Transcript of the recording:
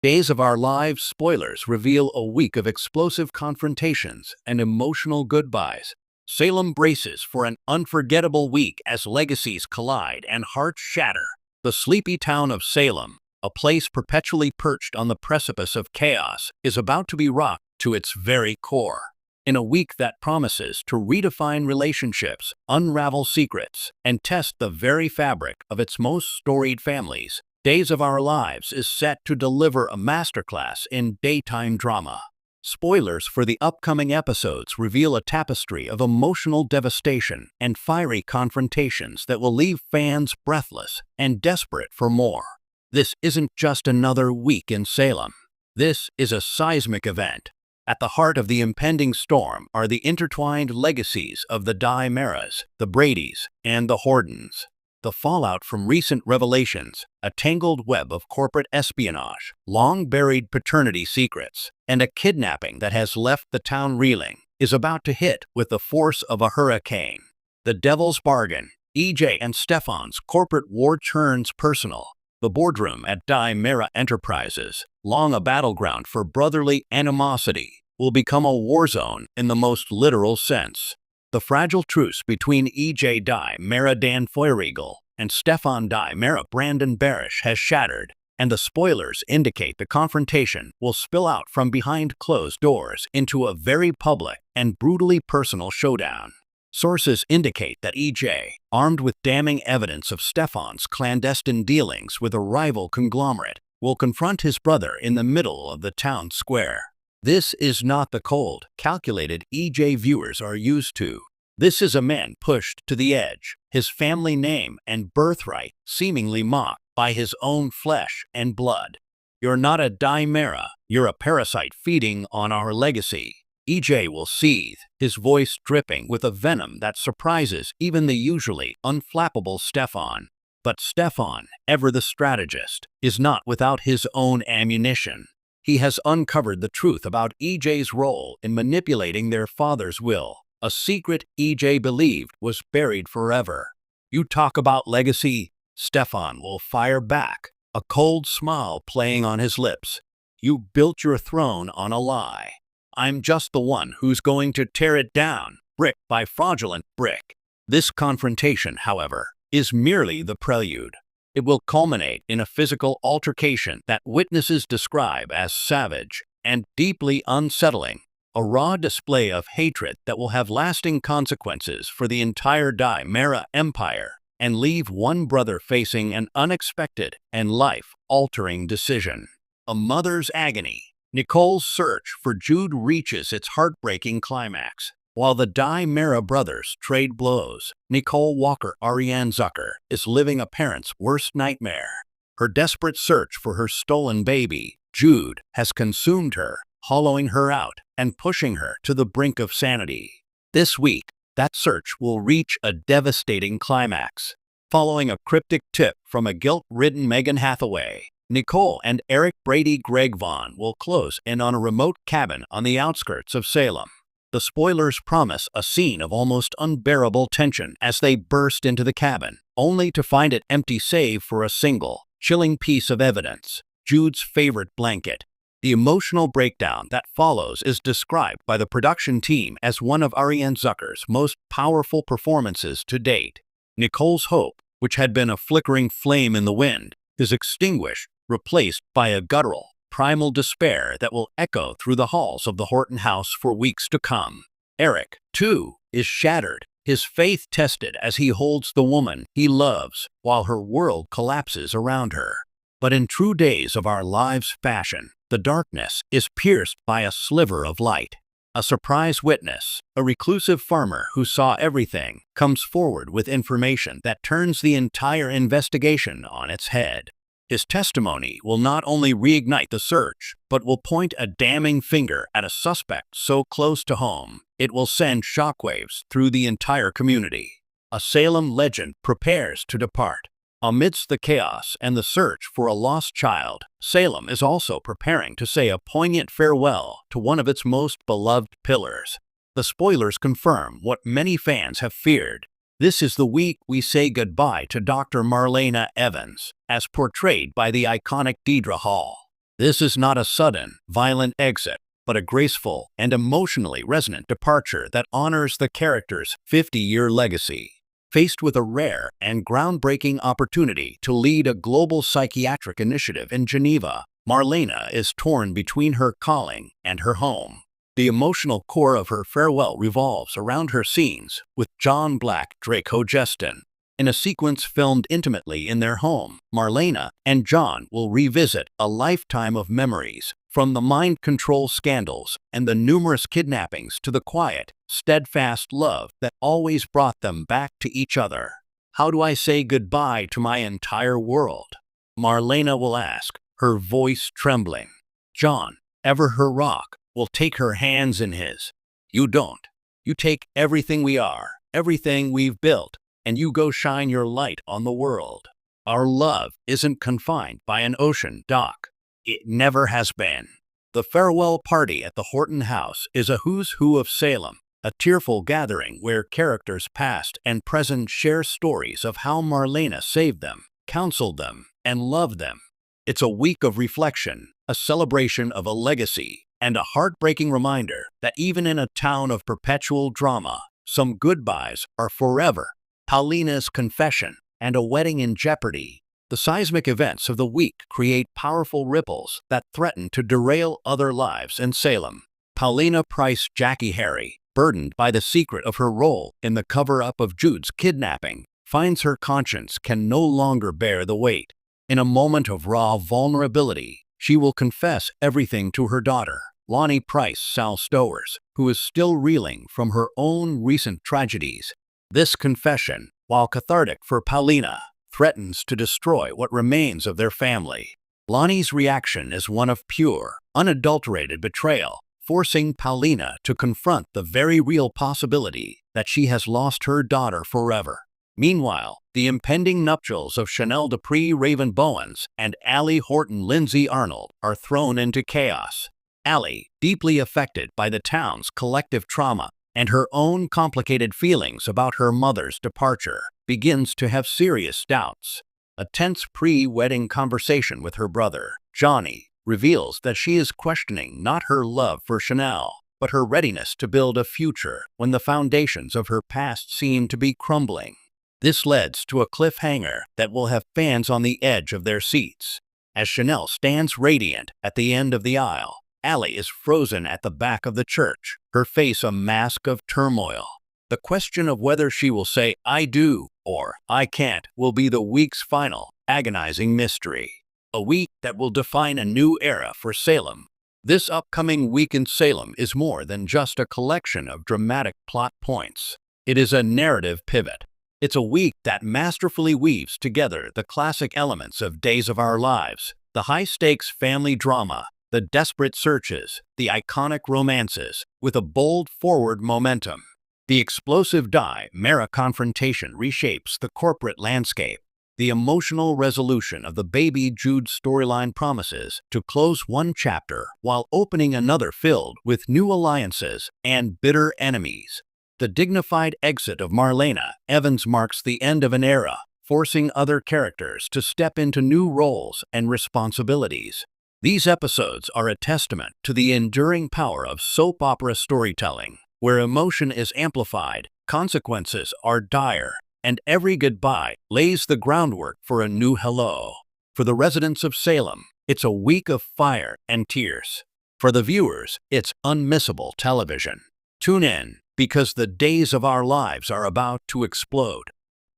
Days of Our Lives spoilers reveal a week of explosive confrontations and emotional goodbyes. Salem braces for an unforgettable week as legacies collide and hearts shatter. The sleepy town of Salem, a place perpetually perched on the precipice of chaos, is about to be rocked to its very core. In a week that promises to redefine relationships, unravel secrets, and test the very fabric of its most storied families, Days of Our Lives is set to deliver a masterclass in daytime drama. Spoilers for the upcoming episodes reveal a tapestry of emotional devastation and fiery confrontations that will leave fans breathless and desperate for more. This isn't just another week in Salem. This is a seismic event. At the heart of the impending storm are the intertwined legacies of the Maras, the Bradys, and the Hordens. The fallout from recent revelations, a tangled web of corporate espionage, long-buried paternity secrets, and a kidnapping that has left the town reeling, is about to hit with the force of a hurricane. The Devil's Bargain, EJ and Stefan's corporate war turns personal. The boardroom at Mara Enterprises, long a battleground for brotherly animosity, will become a war zone in the most literal sense. The fragile truce between EJ Mara Dan Feurigel and Stefan Mara Brandon Barish has shattered, and the spoilers indicate the confrontation will spill out from behind closed doors into a very public and brutally personal showdown. Sources indicate that EJ, armed with damning evidence of Stefan's clandestine dealings with a rival conglomerate, will confront his brother in the middle of the town square. This is not the cold, calculated EJ viewers are used to. This is a man pushed to the edge, his family name and birthright seemingly mocked by his own flesh and blood. "You're not a Mara, you're a parasite feeding on our legacy." EJ will seethe, his voice dripping with a venom that surprises even the usually unflappable Stefan. But Stefan, ever the strategist, is not without his own ammunition. He has uncovered the truth about EJ's role in manipulating their father's will, a secret EJ believed was buried forever. "You talk about legacy," Stefan will fire back, a cold smile playing on his lips. "You built your throne on a lie. I'm just the one who's going to tear it down, brick by fraudulent brick." This confrontation, however, is merely the prelude. It will culminate in a physical altercation that witnesses describe as savage and deeply unsettling, a raw display of hatred that will have lasting consequences for the entire Mara empire and leave one brother facing an unexpected and life-altering decision. A mother's agony. Nicole's search for Jude reaches its heartbreaking climax. While the Mara brothers trade blows, Nicole Walker Ariane Zucker is living a parent's worst nightmare. Her desperate search for her stolen baby, Jude, has consumed her, hollowing her out and pushing her to the brink of sanity. This week, that search will reach a devastating climax. Following a cryptic tip from a guilt-ridden Megan Hathaway, Nicole and Eric Brady Greg Vaughn will close in on a remote cabin on the outskirts of Salem. The spoilers promise a scene of almost unbearable tension as they burst into the cabin, only to find it empty save for a single, chilling piece of evidence, Jude's favorite blanket. The emotional breakdown that follows is described by the production team as one of Ariane Zucker's most powerful performances to date. Nicole's hope, which had been a flickering flame in the wind, is extinguished, replaced by a guttural, primal despair that will echo through the halls of the Horton house for weeks to come. Eric, too, is shattered, his faith tested as he holds the woman he loves while her world collapses around her. But in true Days of Our Lives fashion, the darkness is pierced by a sliver of light. A surprise witness, a reclusive farmer who saw everything, comes forward with information that turns the entire investigation on its head. His testimony will not only reignite the search, but will point a damning finger at a suspect so close to home, it will send shockwaves through the entire community. A Salem legend prepares to depart. Amidst the chaos and the search for a lost child, Salem is also preparing to say a poignant farewell to one of its most beloved pillars. The spoilers confirm what many fans have feared. This is the week we say goodbye to Dr. Marlena Evans, as portrayed by the iconic Deidre Hall. This is not a sudden, violent exit, but a graceful and emotionally resonant departure that honors the character's 50-year legacy. Faced with a rare and groundbreaking opportunity to lead a global psychiatric initiative in Geneva, Marlena is torn between her calling and her home. The emotional core of her farewell revolves around her scenes with John Black Draco Jeston. In a sequence filmed intimately in their home, Marlena and John will revisit a lifetime of memories, from the mind control scandals and the numerous kidnappings to the quiet, steadfast love that always brought them back to each other. "How do I say goodbye to my entire world?" Marlena will ask, her voice trembling. John, ever her rock, will take her hands in his. "You don't. You take everything we are, everything we've built, and you go shine your light on the world. Our love isn't confined by an ocean dock. It never has been." The farewell party at the Horton House is a who's who of Salem, a tearful gathering where characters past and present share stories of how Marlena saved them, counseled them, and loved them. It's a week of reflection, a celebration of a legacy, and a heartbreaking reminder that even in a town of perpetual drama, some goodbyes are forever. Paulina's confession and a wedding in jeopardy. The seismic events of the week create powerful ripples that threaten to derail other lives in Salem. Paulina Price Jackie Harry, burdened by the secret of her role in the cover-up of Jude's kidnapping, finds her conscience can no longer bear the weight. In a moment of raw vulnerability, she will confess everything to her daughter, Lonnie Price Sal Stowers, who is still reeling from her own recent tragedies. This confession, while cathartic for Paulina, threatens to destroy what remains of their family. Lonnie's reaction is one of pure, unadulterated betrayal, forcing Paulina to confront the very real possibility that she has lost her daughter forever. Meanwhile, the impending nuptials of Chanel Dupree Raven Bowens and Allie Horton Lindsay Arnold are thrown into chaos. Allie, deeply affected by the town's collective trauma and her own complicated feelings about her mother's departure, begins to have serious doubts. A tense pre-wedding conversation with her brother, Johnny, reveals that she is questioning not her love for Chanel, but her readiness to build a future when the foundations of her past seem to be crumbling. This leads to a cliffhanger that will have fans on the edge of their seats. As Chanel stands radiant at the end of the aisle, Allie is frozen at the back of the church, her face a mask of turmoil. The question of whether she will say "I do" or "I can't" will be the week's final, agonizing mystery. A week that will define a new era for Salem. This upcoming week in Salem is more than just a collection of dramatic plot points. It is a narrative pivot. It's a week that masterfully weaves together the classic elements of Days of Our Lives, the high-stakes family drama, the desperate searches, the iconic romances, with a bold forward momentum. The explosive Mara confrontation reshapes the corporate landscape. The emotional resolution of the baby Jude storyline promises to close one chapter while opening another filled with new alliances and bitter enemies. The dignified exit of Marlena Evans marks the end of an era, forcing other characters to step into new roles and responsibilities. These episodes are a testament to the enduring power of soap opera storytelling, where emotion is amplified, consequences are dire, and every goodbye lays the groundwork for a new hello. For the residents of Salem, it's a week of fire and tears. For the viewers, it's unmissable television. Tune in, because the days of our lives are about to explode.